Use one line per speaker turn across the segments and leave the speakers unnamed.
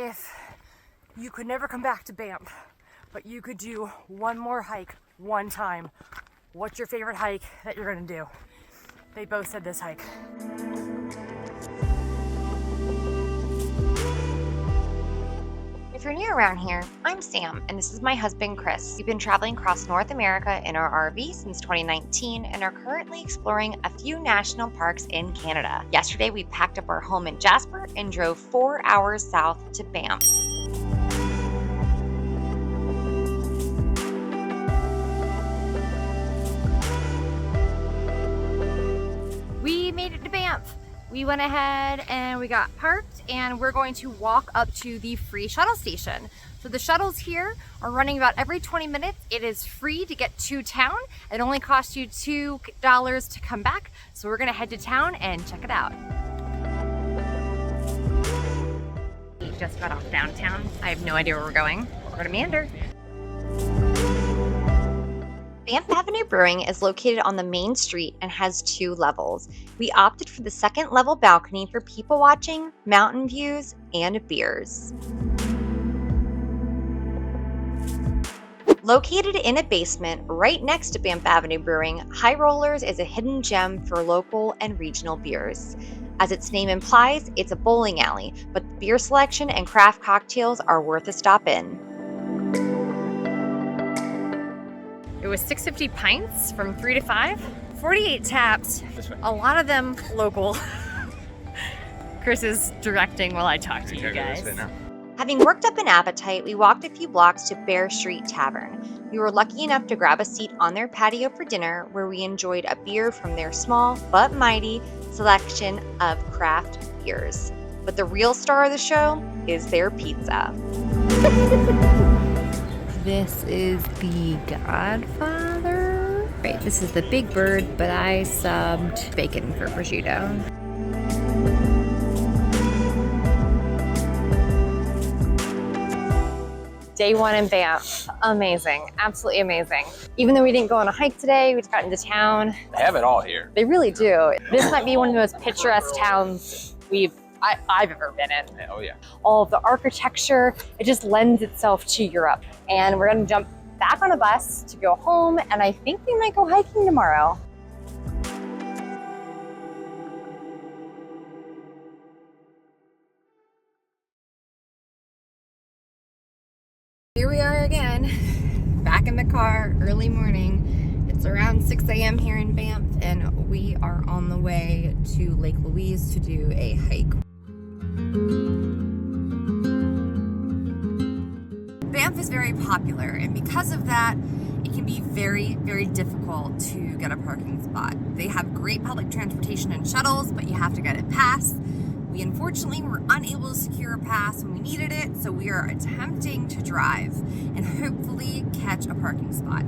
if you could never come back to Banff, but you could do one more hike one time, what's your favorite hike that you're gonna do? They both said this hike.
If you're new around here, I'm Sam, and this is my husband, Chris. We've been traveling across North America in our RV since 2019 and are currently exploring a few national parks in Canada. Yesterday, we packed up our home in Jasper and drove 4 hours south to Banff. We made it to Banff. We went ahead and we got parked and we're going to walk up to the free shuttle station. So the shuttles here are running about every 20 minutes. It is free to get to town. It only costs you $2 to come back. So we're gonna head to town and check it out. We just got off downtown. I have no idea where we're going. We're gonna meander. Banff Avenue Brewing is located on the main street and has 2 levels. We opted for the second level balcony for people watching, mountain views, and beers. Located in a basement right next to Banff Avenue Brewing, High Rollers is a hidden gem for local and regional beers. As its name implies, it's a bowling alley, but the beer selection and craft cocktails are worth a stop in. It was 650 pints from 3 to 5, 48 taps, a lot of them local. Chris is directing while I talk to you guys. Having worked up an appetite, we walked a few blocks to Bear Street Tavern. We were lucky enough to grab a seat on their patio for dinner, where we enjoyed a beer from their small but mighty selection of craft beers. But the real star of the show is their pizza. This is the Godfather. Right, this is the Big Bird, but I subbed bacon for prosciutto. Day 1 in Banff, amazing, absolutely amazing. Even though we didn't go on a hike today, we just got into town.
They have it all here.
They really do. This might be one of the most picturesque towns I've ever been in.
Oh yeah.
All of the architecture, it just lends itself to Europe. And we're gonna jump back on a bus to go home, and I think we might go hiking tomorrow. Here we are again, back in the car, early morning. It's around 6 a.m. here in Banff, and we are on the way to Lake Louise to do a hike. Banff is very popular, and because of that, it can be very, very difficult to get a parking spot. They have great public transportation and shuttles, but you have to get a pass. We unfortunately were unable to secure a pass when we needed it, so we are attempting to drive and hopefully catch a parking spot.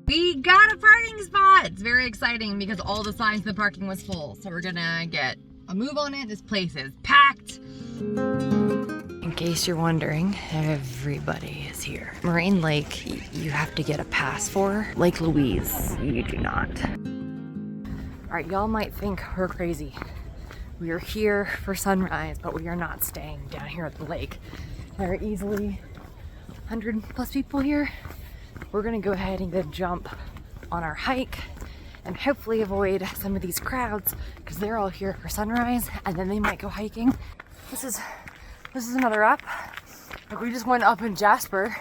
We got a parking spot! It's very exciting because all the signs of the parking was full, so we're gonna get a move on it. This place is packed. In case you're wondering, everybody is here. Moraine Lake, you have to get a pass for. Lake Louise, you do not. All right, y'all might think we're crazy. We are here for sunrise, but we are not staying down here at the lake. There are easily 100 plus people here. We're gonna go ahead and go jump on our hike and hopefully avoid some of these crowds because they're all here for sunrise, and then they might go hiking. This is another up. Like, we just went up in Jasper,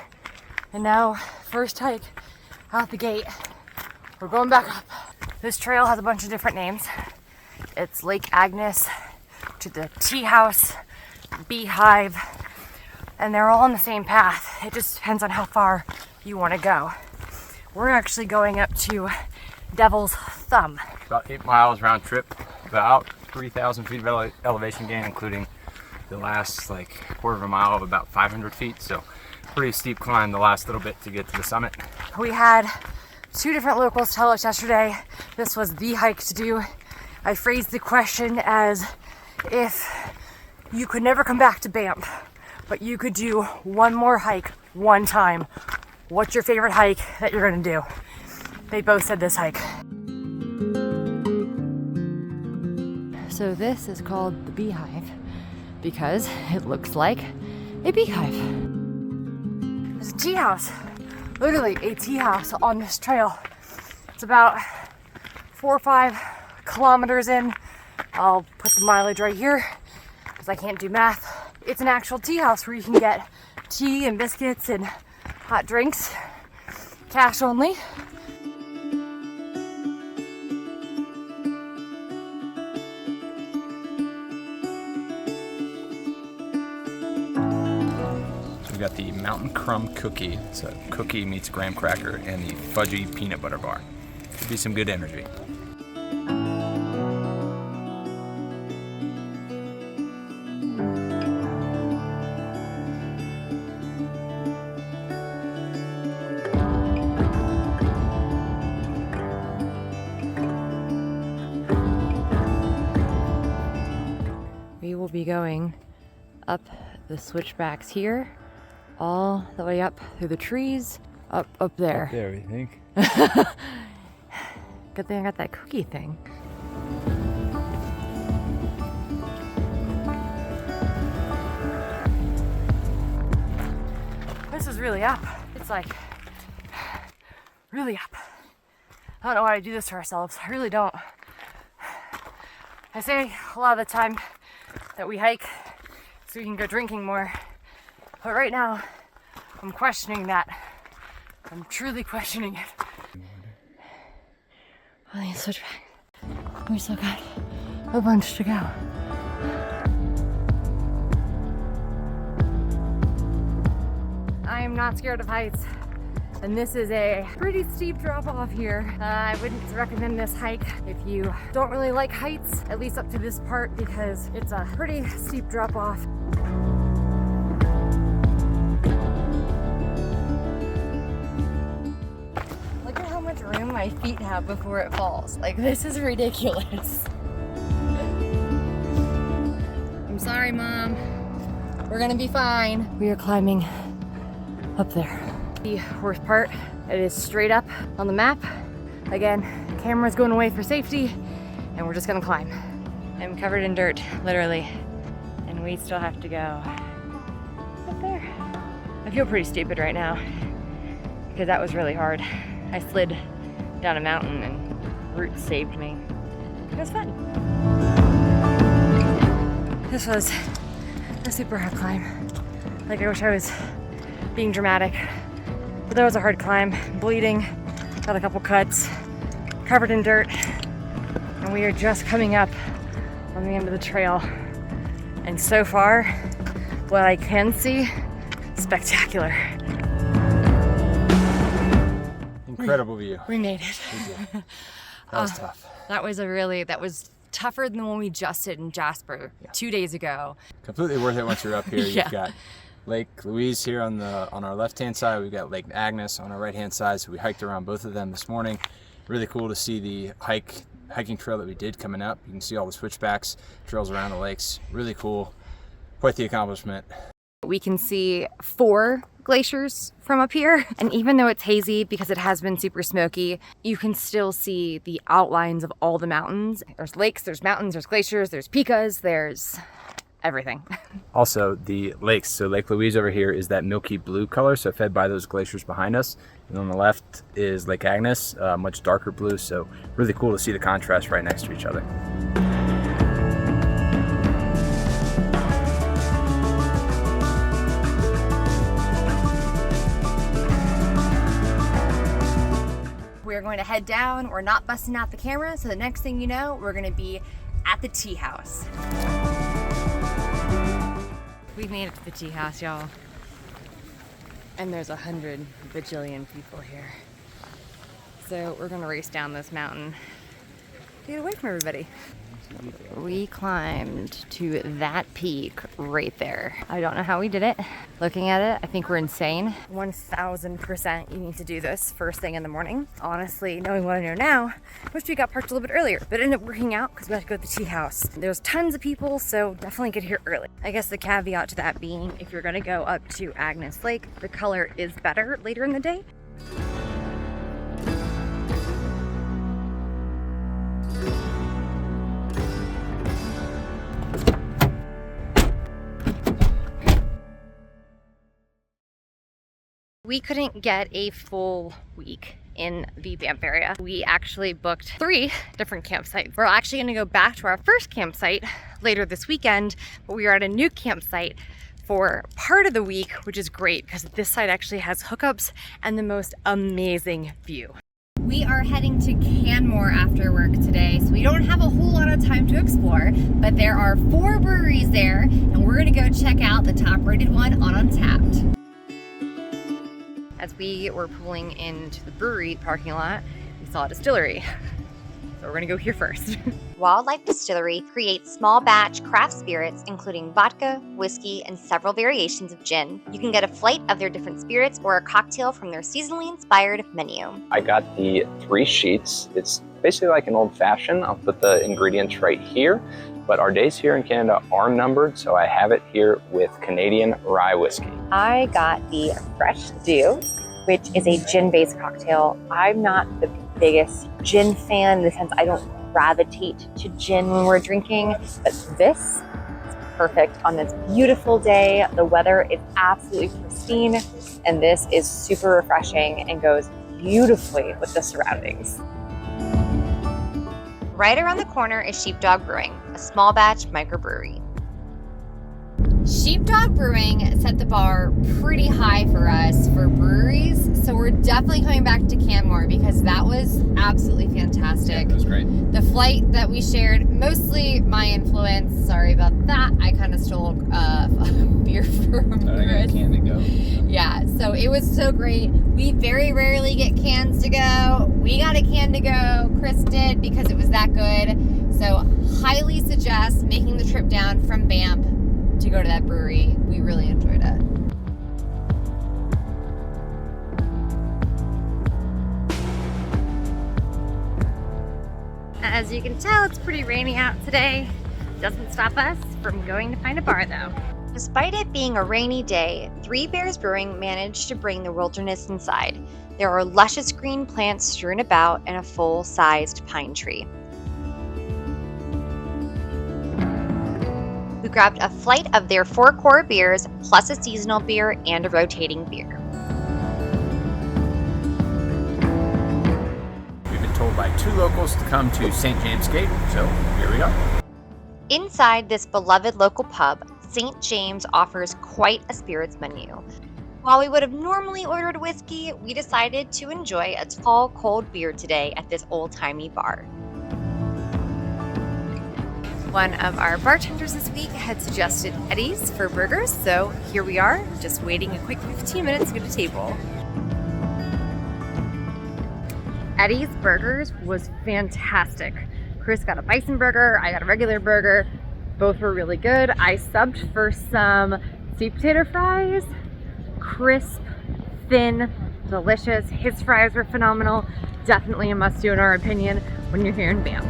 and now first hike out the gate. We're going back up. This trail has a bunch of different names. It's Lake Agnes to the Tea House, Beehive, and they're all on the same path. It just depends on how far you want to go. We're actually going up to Devil's Thumb.
About 8 miles round trip, about 3,000 feet of elevation gain, including the last quarter of a mile of about 500 feet. So pretty steep climb the last little bit to get to the summit.
We had 2 different locals tell us yesterday this was the hike to do. I phrased the question as, if you could never come back to Banff, but you could do one more hike one time, what's your favorite hike that you're gonna do? They both said this hike. So this is called the Beehive because it looks like a beehive. There's a tea house, literally a tea house on this trail. It's about 4 or 5 kilometers in. I'll put the mileage right here because I can't do math. It's an actual tea house where you can get tea and biscuits and hot drinks, cash only.
We got the Mountain Crumb Cookie. It's a cookie meets graham cracker and the fudgy peanut butter bar. Should be some good energy.
We will be going up the switchbacks here, all the way up through the trees, up there.
Up there, we think.
Good thing I got that cookie thing. This is really up. It's like really up. I don't know why I do this to ourselves. I really don't. I say a lot of the time that we hike so we can go drinking more. But right now, I'm questioning that. I'm truly questioning it. I need to switch back. We still got a bunch to go. I am not scared of heights. And this is a pretty steep drop off here. I wouldn't recommend this hike if you don't really like heights, at least up to this part, because it's a pretty steep drop off. Look at how much room my feet have before it falls. Like, this is ridiculous. I'm sorry, Mom. We're gonna be fine. We are climbing up there. The worst part, it is straight up on the map. Again, camera's going away for safety, and we're just gonna climb. I'm covered in dirt, literally, and we still have to go up there. I feel pretty stupid right now because that was really hard. I slid down a mountain and roots saved me. It was fun. This was a super hard climb. Like, I wish I was being dramatic. But that was a hard climb. Bleeding, got a couple cuts, covered in dirt, and we are just coming up on the end of the trail. And so far, what I can see, spectacular.
Incredible view.
We made it.
That was tough.
That was tougher than the one we just did in Jasper 2 days ago.
Completely worth it once you're up here.
Yeah.
You've got Lake Louise here on our left-hand side. We've got Lake Agnes on our right-hand side. So we hiked around both of them this morning. Really cool to see the hiking trail that we did coming up. You can see all the switchbacks, trails around the lakes. Really cool. Quite the accomplishment.
We can see 4 glaciers from up here. And even though it's hazy because it has been super smoky, you can still see the outlines of all the mountains. There's lakes, there's mountains, there's glaciers, there's pikas, there's everything.
Also, the lakes. So Lake Louise over here is that milky blue color, so fed by those glaciers behind us. And on the left is Lake Agnes, much darker blue. So really cool to see the contrast right next to each other.
We're going to head down. We're not busting out the camera, so the next thing you know, we're going to be at the tea house. We made it to the tea house, y'all. And there's 100 bajillion people here. So we're gonna race down this mountain to get away from everybody. We climbed to that peak right there. I don't know how we did it. Looking at it, I think we're insane. 1000% you need to do this first thing in the morning. Honestly, knowing what I know now, I wish we got parked a little bit earlier, but it ended up working out because we had to go to the tea house. There's tons of people, so definitely get here early. I guess the caveat to that being, if you're gonna go up to Agnes Lake, the color is better later in the day.
We couldn't get a full week in the Banff area. We actually booked 3 different campsites. We're actually gonna go back to our first campsite later this weekend, but we are at a new campsite for part of the week, which is great because this site actually has hookups and the most amazing view. We are heading to Canmore after work today, so we don't have a whole lot of time to explore, but there are 4 breweries there, and we're gonna go check out the top rated one on Untapped. As we were pulling into the brewery parking lot, we saw a distillery. So we're gonna go here first.
Wildlife Distillery creates small batch craft spirits, including vodka, whiskey, and several variations of gin. You can get a flight of their different spirits or a cocktail from their seasonally inspired menu.
I got the 3 sheets. It's basically like an old fashioned. I'll put the ingredients right here, but our days here in Canada are numbered, so I have it here with Canadian rye whiskey.
I got the Fresh Dew, which is a gin-based cocktail. I'm not the biggest gin fan in the sense I don't gravitate to gin when we're drinking, but this is perfect on this beautiful day. The weather is absolutely pristine, and this is super refreshing and goes beautifully with the surroundings. Right around the corner is Sheepdog Brewing, a small batch microbrewery.
Sheepdog Brewing set the bar pretty high for us for breweries, so we're definitely coming back to Canmore because that was absolutely fantastic.
It was great.
The flight that we shared, mostly my influence, sorry about that, I kind of stole beer from
I got a
Chris.
can to go.
Yeah, so it was so great. We very rarely get cans to go. We got a can to go. Chris did because it was that good. So highly suggest making the trip down from Banff to go to that brewery. We really enjoyed it. As you can tell, it's pretty rainy out today. Doesn't stop us from going to find a bar though.
Despite it being a rainy day, Three Bears Brewing managed to bring the wilderness inside. There are luscious green plants strewn about and a full-sized pine tree. We grabbed a flight of their 4 core beers, plus a seasonal beer and a rotating beer.
We've been told by 2 locals to come to St. James Gate, so here we are.
Inside this beloved local pub, St. James offers quite a spirits menu. While we would have normally ordered whiskey, we decided to enjoy a tall, cold beer today at this old-timey bar.
One of our bartenders this week had suggested Eddie's for burgers, so here we are, just waiting a quick 15 minutes to get a table. Eddie's Burgers was fantastic. Chris got a bison burger, I got a regular burger. Both were really good. I subbed for some sweet potato fries. Crisp, thin, delicious. His fries were phenomenal. Definitely a must-do in our opinion when you're here in Banff.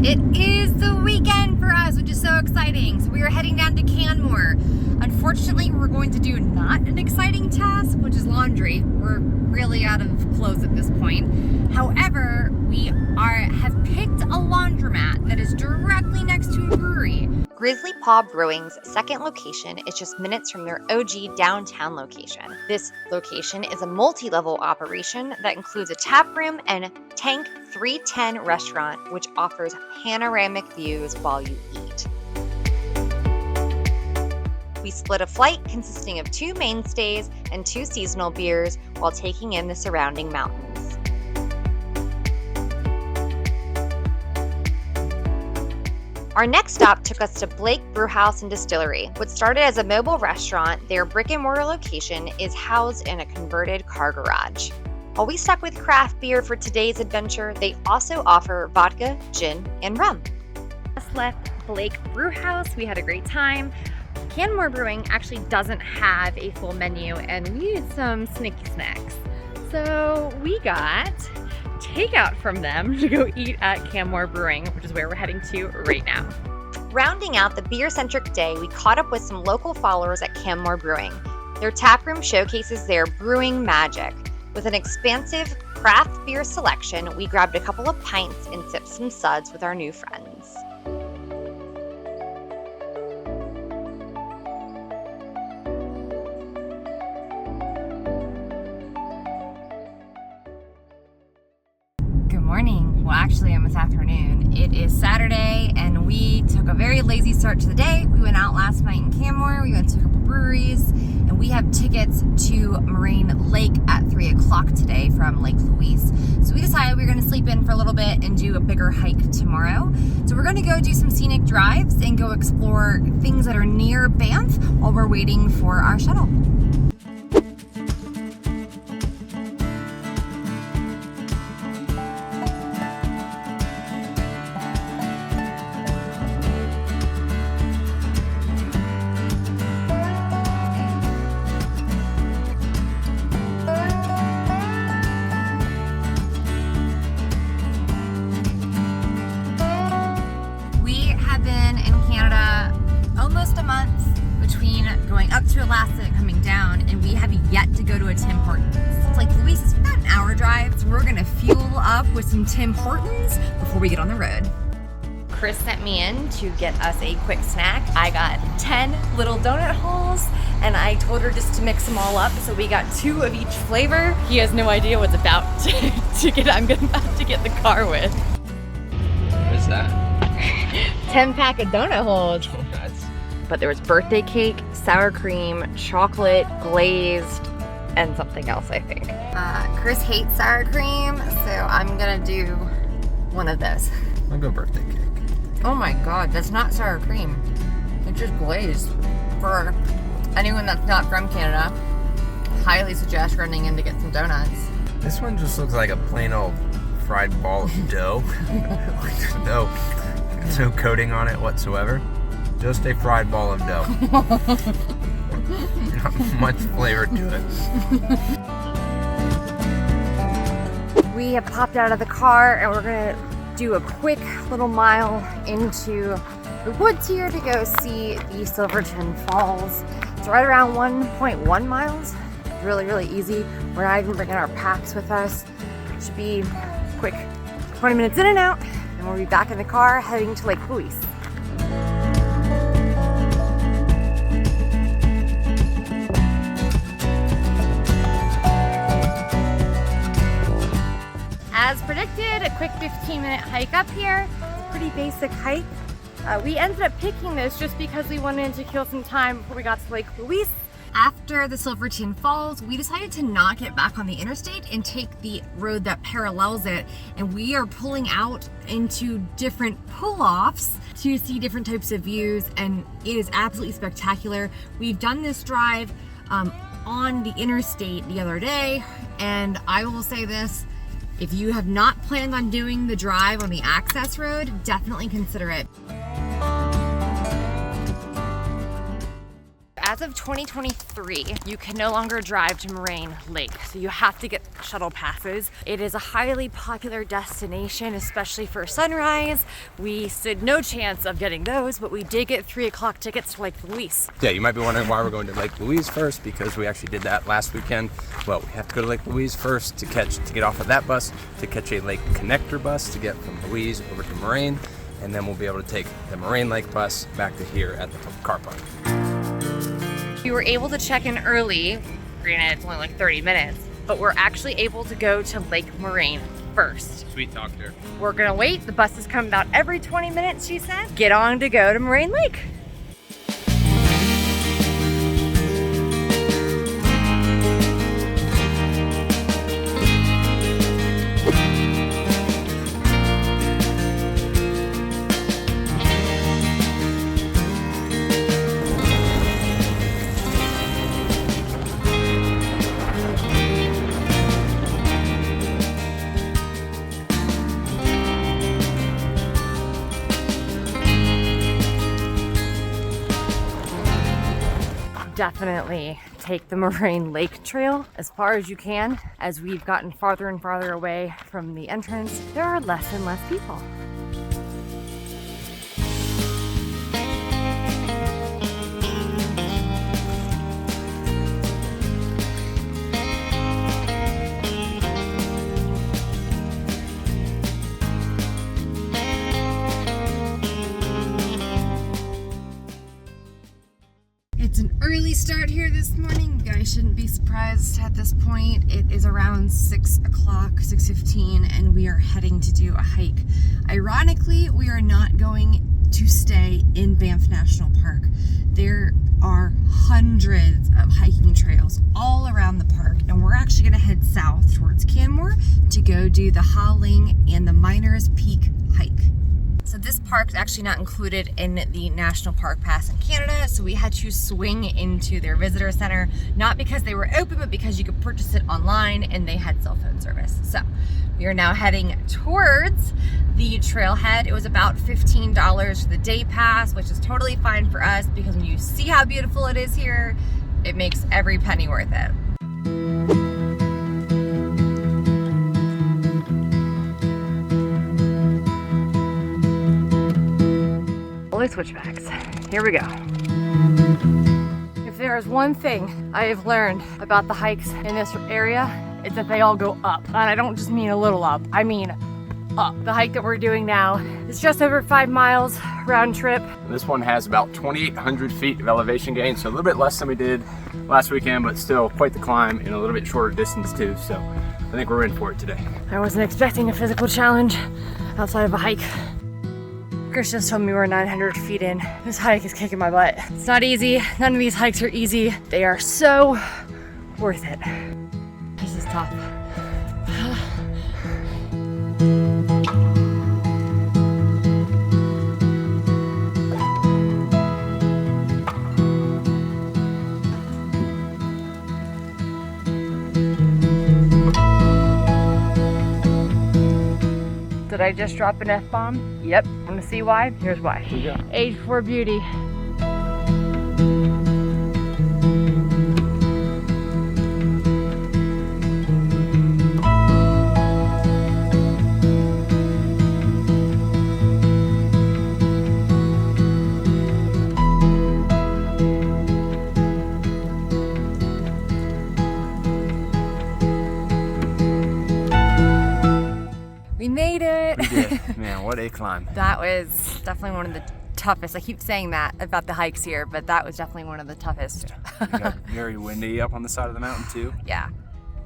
It is the weekend for us, which is so exciting. So we are heading down to Canmore. Unfortunately, we're going to do not an exciting task, which is laundry. We're really out of clothes at this point. However, we have picked a laundromat that is directly next to a brewery.
Grizzly Paw Brewing's second location is just minutes from their OG downtown location. This location is a multi-level operation that includes a tap room and Tank 310 restaurant, which offers panoramic views while you eat. We split a flight consisting of 2 mainstays and 2 seasonal beers while taking in the surrounding mountains. Our next stop took us to Blake Brewhouse and Distillery. What started as a mobile restaurant, their brick-and-mortar location is housed in a converted car garage. While we stuck with craft beer for today's adventure, they also offer vodka, gin, and rum.
Just left Blake Brewhouse. We had a great time. Canmore Brewing actually doesn't have a full menu and we needed some sneaky snacks. So we got takeout from them to go eat at Canmore Brewing, which is where we're heading to right now.
Rounding out the beer-centric day, we caught up with some local followers at Canmore Brewing. Their taproom showcases their brewing magic. With an expansive craft beer selection, we grabbed a couple of pints and sipped some suds with our new friends.
morning. Well, actually, almost afternoon. It is Saturday, and we took a very lazy start to the day. We went out last night in Canmore. We went to a couple breweries, and we have tickets to Moraine Lake at 3 o'clock today from Lake Louise. So we decided we were going to sleep in for a little bit and do a bigger hike tomorrow. So we're going to go do some scenic drives and go explore things that are near Banff while we're waiting for our shuttle. Almost a month between going up to Alaska and coming down, and we have yet to go to a Tim Hortons. It's like Louise is about an hour drive, so we're gonna fuel up with some Tim Hortons before we get on the road. Chris sent me in to get us a quick snack. I got 10 little donut holes, and I told her just to mix them all up, so we got 2 of each flavor. He has no idea what's about I'm gonna have to get the car with.
What is that?
10 pack of donut holes. But there was birthday cake, sour cream, chocolate, glazed, and something else, I think. Chris hates sour cream, so I'm gonna do one of those.
I'll go birthday cake.
Oh my god, that's not sour cream. It's just glazed. For anyone that's not from Canada, highly suggest running in to get some donuts.
This one just looks like a plain old fried ball of dough. There's no coating on it whatsoever. Just a fried ball of dough. Not much flavor to it.
We have popped out of the car and we're gonna do a quick little mile into the woods here to go see the Silverton Falls. It's right around 1.1 miles. Really, really easy. We're not even bringing our packs with us. Should be quick 20 minutes in and out, and we'll be back in the car heading to Lake Louise. As predicted, a quick 15-minute hike up here. It's a pretty basic hike. We ended up picking this just because we wanted to kill some time before we got to Lake Louise.
After the Silverton Falls, we decided to not get back on the interstate and take the road that parallels it. And we are pulling out into different pull-offs to see different types of views, and it is absolutely spectacular. We've done this drive on the interstate the other day, and I will say this, if you have not planned on doing the drive on the access road, definitely consider it.
As of 2023, you can no longer drive to Moraine Lake, so you have to get shuttle passes. It is a highly popular destination, especially for sunrise. We stood no chance of getting those, but we did get 3 o'clock tickets to Lake Louise.
Yeah, you might be wondering why we're going to Lake Louise first, because we actually did that last weekend. Well, we have to go to Lake Louise first to get off of that bus, to catch a lake connector bus to get from Louise over to Moraine, and then we'll be able to take the Moraine Lake bus back to here at the car park.
We were able to check in early, granted it's only like 30 minutes, but we're actually able to go to Lake Moraine first.
Sweet talk there.
We're gonna wait, the buses come about every 20 minutes, she said. Get on to go to Moraine Lake. Definitely take the Moraine Lake trail as far as you can. As we've gotten farther and farther away from the entrance, there are less and less people.
It's an early start here here this morning. You guys shouldn't be surprised at this point. It is around 6 o'clock, 6:15, and we are heading to do a hike. Ironically, we are not going to stay in Banff National Park. There are hundreds of hiking trails all around the park, and we're actually going to head south towards Canmore to go do the Howling and the Miners Peak hike. So this park is actually not included in the National Park Pass in Canada, so we had to swing into their visitor center, not because they were open, but because you could purchase it online and they had cell phone service. So we are now heading towards the trailhead. It was about $15 for the day pass, which is totally fine for us because when you see how beautiful it is here, it makes every penny worth it.
Switchbacks. Here we go. If there is one thing I have learned about the hikes in this area, it's that they all go up. And I don't just mean a little up, I mean up. The hike that we're doing now is just over 5 miles round trip.
This one has about 2,800 feet of elevation gain, so a little bit less than we did last weekend, but still quite the climb and a little bit shorter distance too. So I think we're in for it today.
I wasn't expecting a physical challenge outside of a hike. Chris just told me we're 900 feet in. This hike is kicking my butt. It's not easy. None of these hikes are easy. They are so worth it. This is tough. Did I just drop an F-bomb? Yep. Want to see why? Here's why. Age before beauty. We made it.
We did. Man, what a climb.
That was definitely one of the toughest. I keep saying that about the hikes here, but that was definitely one of the toughest.
Yeah. It got very windy up on the side of the mountain too.
Yeah.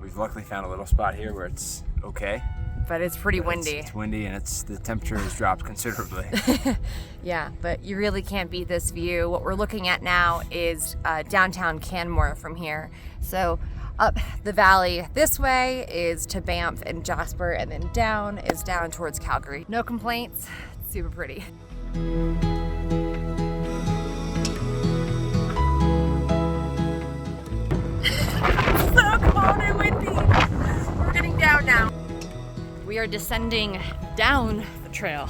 We've luckily found a little spot here where it's okay.
But it's pretty windy.
It's windy and the temperature has dropped considerably.
Yeah, but you really can't beat this view. What we're looking at now is downtown Canmore from here. So up the valley this way is to Banff and Jasper, and then down is down towards Calgary. No complaints, it's super pretty. So cold and windy. We're getting down now. We are descending down the trail,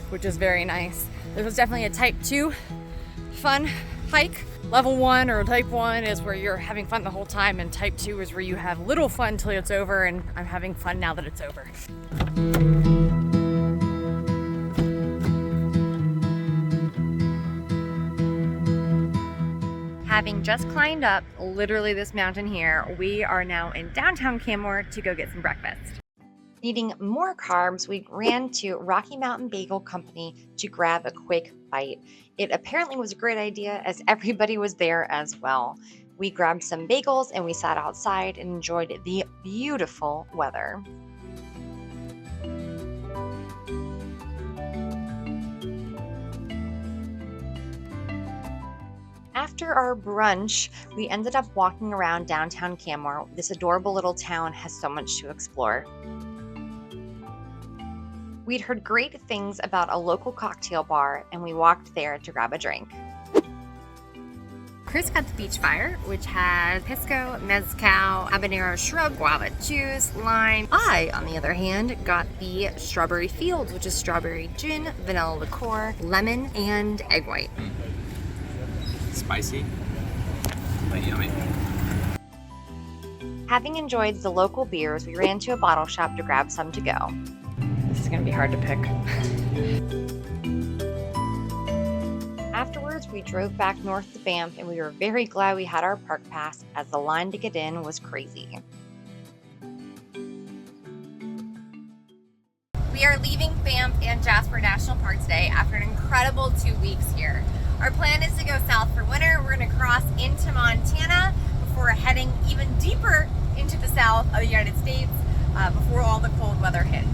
which is very nice. This was definitely a type 2 fun hike. Level 1 or type 1 is where you're having fun the whole time, and type 2 is where you have little fun till it's over, and I'm having fun now that it's over. Having just climbed up literally this mountain here, we are now in downtown Canmore to go get some breakfast. Needing more carbs, we ran to Rocky Mountain Bagel Company to grab a quick bite. It apparently was a great idea as everybody was there as well. We grabbed some bagels and we sat outside and enjoyed the beautiful weather. After our brunch, we ended up walking around downtown Canmore. This adorable little town has so much to explore. We'd heard great things about a local cocktail bar, and we walked there to grab a drink. Chris got the beach fire, which has pisco, mezcal, habanero shrub, guava juice, lime. I, on the other hand, got the strawberry fields, which is strawberry gin, vanilla liqueur, lemon, and egg white.
Spicy, but yummy.
Having enjoyed the local beers, we ran to a bottle shop to grab some to go.
This is gonna be hard to pick.
Afterwards, we drove back north to Banff, and we were very glad we had our park pass as the line to get in was crazy.
We are leaving Banff and Jasper National Park today after an incredible 2 weeks here. Our plan is to go south for winter. We're gonna cross into Montana before heading even deeper into the south of the United States before all the cold weather hits.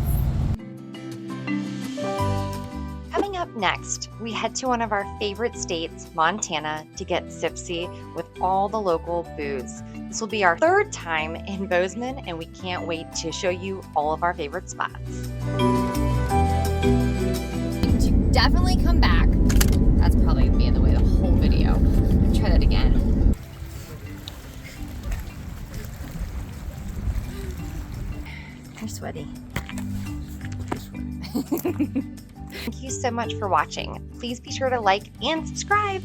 Coming up next, we head to one of our favorite states, Montana, to get tipsy with all the local booze. This will be our third time in Bozeman, and we can't wait to show you all of our favorite spots.
Definitely come back. That's probably gonna be in the way the whole video. Try that again.
You're sweaty. Thank you so much for watching. Please be sure to like and subscribe.